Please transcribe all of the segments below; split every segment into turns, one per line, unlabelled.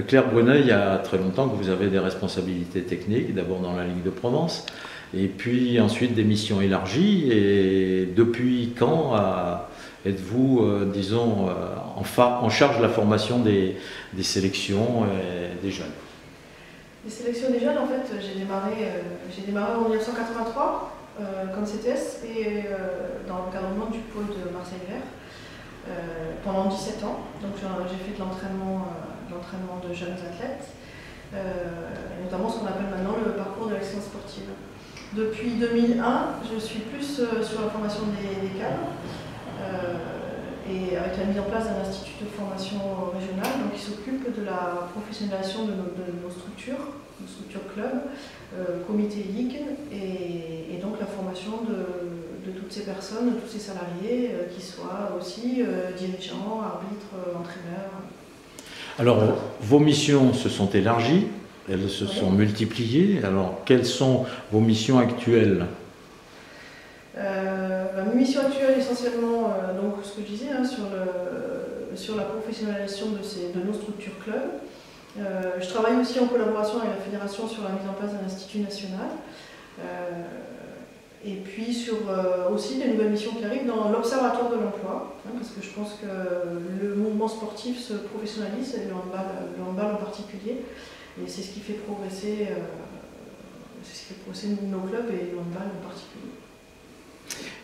Claire Brunet, il y a très longtemps que vous avez des responsabilités techniques, d'abord dans la Ligue de Provence, et puis ensuite des missions élargies. Et depuis quand êtes-vous, disons, en charge de la formation des sélections des jeunes?
Les sélections des jeunes, en fait, j'ai démarré en 1983 comme CTS et dans l'encadrement du pôle de Marseille-Vert pendant 17 ans. Donc j'ai fait de l'entraînement de jeunes athlètes, notamment ce qu'on appelle maintenant le parcours de l'excellence sportive. Depuis 2001, je suis plus sur la formation des cadres et avec la mise en place d'un institut de formation régional donc, qui s'occupe de la professionnalisation de nos structures clubs, comité ligue et donc la formation de toutes ces personnes, de tous ces salariés qui soient aussi dirigeants, arbitres, entraîneurs.
Alors, vos missions se sont élargies, elles se sont multipliées. Alors, quelles sont vos missions actuelles?
Mes missions actuelles, essentiellement, donc, ce que je disais, hein, sur la professionnalisation de nos structures clubs. Je travaille aussi en collaboration avec la Fédération sur la mise en place d'un institut national. Et puis sur aussi des nouvelles missions qui arrivent dans l'Observatoire de l'emploi, hein, parce que je pense que le mouvement sportif se professionnalise, et le handball en particulier, et c'est ce qui fait progresser, nos clubs et le handball en particulier.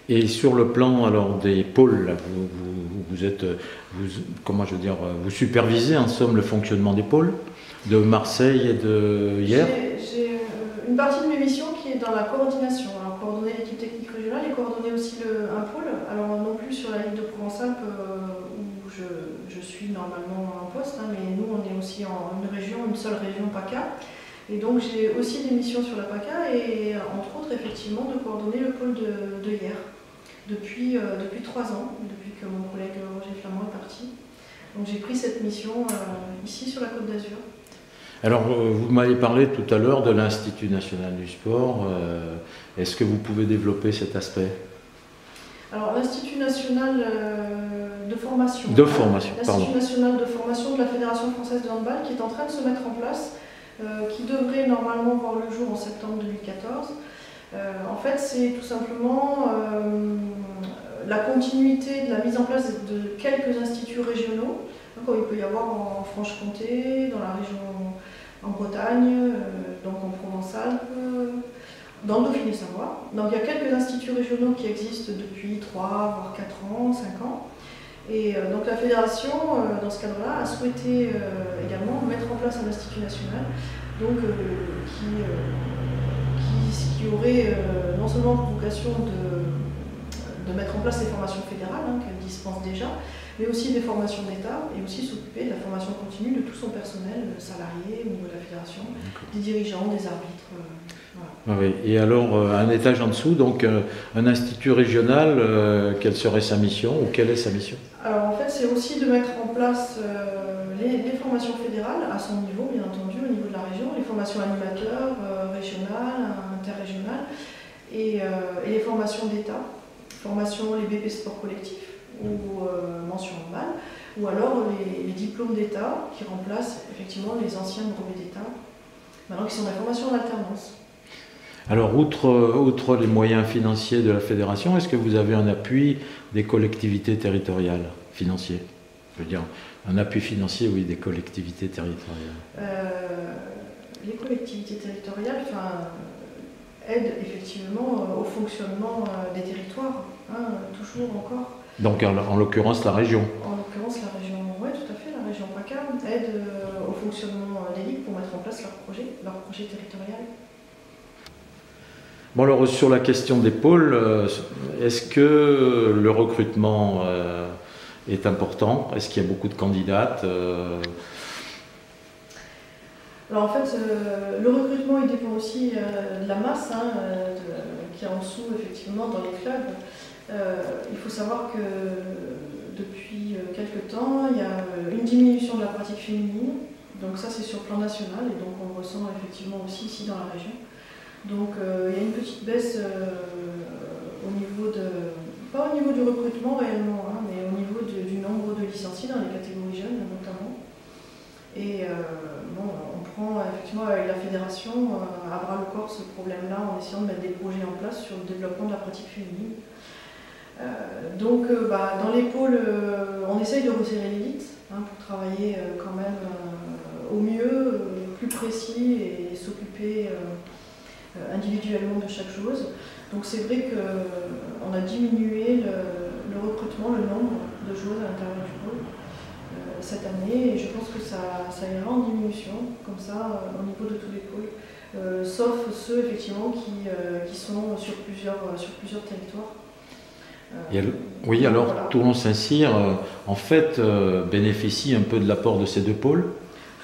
Et sur le plan alors des pôles, vous supervisez en somme le fonctionnement des pôles de Marseille et de Hyères.
J'ai une partie de mes missions qui est dans la coordination, alors coordonner l'équipe technique régionale et coordonner aussi un pôle, alors non plus sur la Ligue de Provence-Alpes où je suis normalement en poste, hein, mais nous on est aussi en une seule région PACA. Et donc j'ai aussi des missions sur la PACA et entre autres effectivement de coordonner le pôle de Hyères depuis 3 ans, depuis que mon collègue Roger Flamand est parti. Donc j'ai pris cette mission ici sur la Côte d'Azur.
Alors vous m'avez parlé tout à l'heure de l'Institut national du sport. Est-ce que vous pouvez développer cet aspect?
Alors l'Institut national de formation.
L'Institut
national de formation de la Fédération française de handball qui est en train de se mettre en place. Qui devrait normalement voir le jour en septembre 2014. En fait, c'est tout simplement la continuité de la mise en place de quelques instituts régionaux, comme il peut y avoir en Franche-Comté, dans la région en Bretagne, donc en Provence-Alpes, dans le Dauphiné-Savoie. Donc il y a quelques instituts régionaux qui existent depuis 3, voire 4 ans, 5 ans. Et donc la fédération, dans ce cadre-là, a souhaité également mettre en place un institut national donc, qui aurait non seulement pour vocation de mettre en place les formations fédérales qu'elle dispense déjà, mais aussi des formations d'État et aussi s'occuper de la formation continue de tout son personnel salarié au niveau de la fédération, des dirigeants, des arbitres.
Voilà. Oui. Et alors, un étage en dessous, donc un institut régional, quelle serait sa mission ou quelle est sa mission?
Alors en fait, c'est aussi de mettre en place les formations fédérales à son niveau, bien entendu, au niveau de la région, les formations animateurs, régionales, interrégionales, et les formations d'État, les BP sport collectif ou mention handball, ou alors les diplômes d'État qui remplacent effectivement les anciens brevets d'État, maintenant qui sont des formations en alternance.
Alors, outre les moyens financiers de la fédération, est-ce que vous avez un appui des collectivités territoriales financiers? Je veux dire, un appui financier, oui, des collectivités territoriales.
Les collectivités territoriales aident effectivement au fonctionnement des territoires, toujours encore.
Donc, en l'occurrence, la région.
En l'occurrence, la région, oui, tout à fait, la région PACA aide au fonctionnement des ligues pour mettre en place leur projet territorial.
Bon, alors sur la question des pôles, est-ce que le recrutement est important? Est-ce qu'il y a beaucoup de candidates?
Alors en fait, le recrutement il dépend aussi de la masse qui est en dessous effectivement dans les clubs. Il faut savoir que depuis quelques temps, il y a une diminution de la pratique féminine. Donc ça c'est sur le plan national et donc on le ressent effectivement aussi ici dans la région. Donc il y a une petite baisse au niveau pas au niveau du recrutement réellement, mais au niveau du nombre de licenciés dans les catégories jeunes notamment. Et bon, on prend effectivement avec la fédération à bras le corps ce problème-là en essayant de mettre des projets en place sur le développement de la pratique féminine. Donc dans les pôles, on essaye de resserrer l'élite pour travailler quand même au mieux, plus précis et s'occuper individuellement de chaque chose. Donc c'est vrai qu'on a diminué le recrutement, le nombre de joueuses à l'intérieur du pôle cette année, et je pense que ça ira en diminution, comme ça, au niveau de tous les pôles, sauf ceux effectivement qui sont sur plusieurs territoires.
Oui, alors
voilà.
Toulon-Saint-Cyr, en fait, bénéficie un peu de l'apport de ces deux pôles.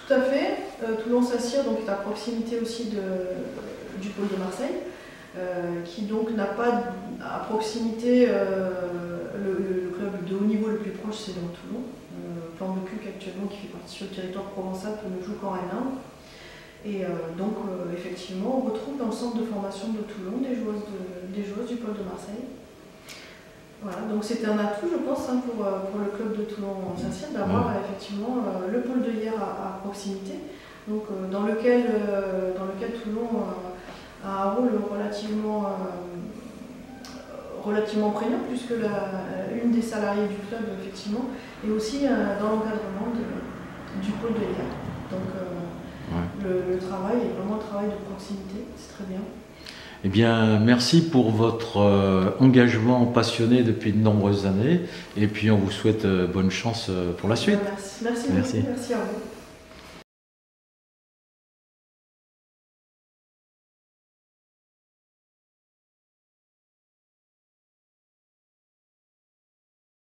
Tout à fait. Toulon-Saint-Cyr donc, est à proximité aussi du pôle de Marseille, qui donc n'a pas à proximité le club de haut niveau le plus proche, c'est donc Toulon. Plan de Cuc actuellement qui fait partie sur le territoire provençal ne joue qu'en N1. Et donc effectivement on retrouve dans le centre de formation de Toulon des joueuses du pôle de Marseille. Voilà, donc c'était un atout, je pense, pour le club de Toulon-Saint-Cyr d'avoir effectivement le pôle de hier à proximité, donc dans lequel Toulon a un rôle relativement prégnant, puisque une des salariées du club, effectivement, est aussi dans l'encadrement du pôle de hier. Donc le travail est vraiment un travail de proximité, c'est très bien.
Eh bien, merci pour votre engagement passionné depuis de nombreuses années, et puis on vous souhaite bonne chance pour la suite.
Merci beaucoup, merci à vous.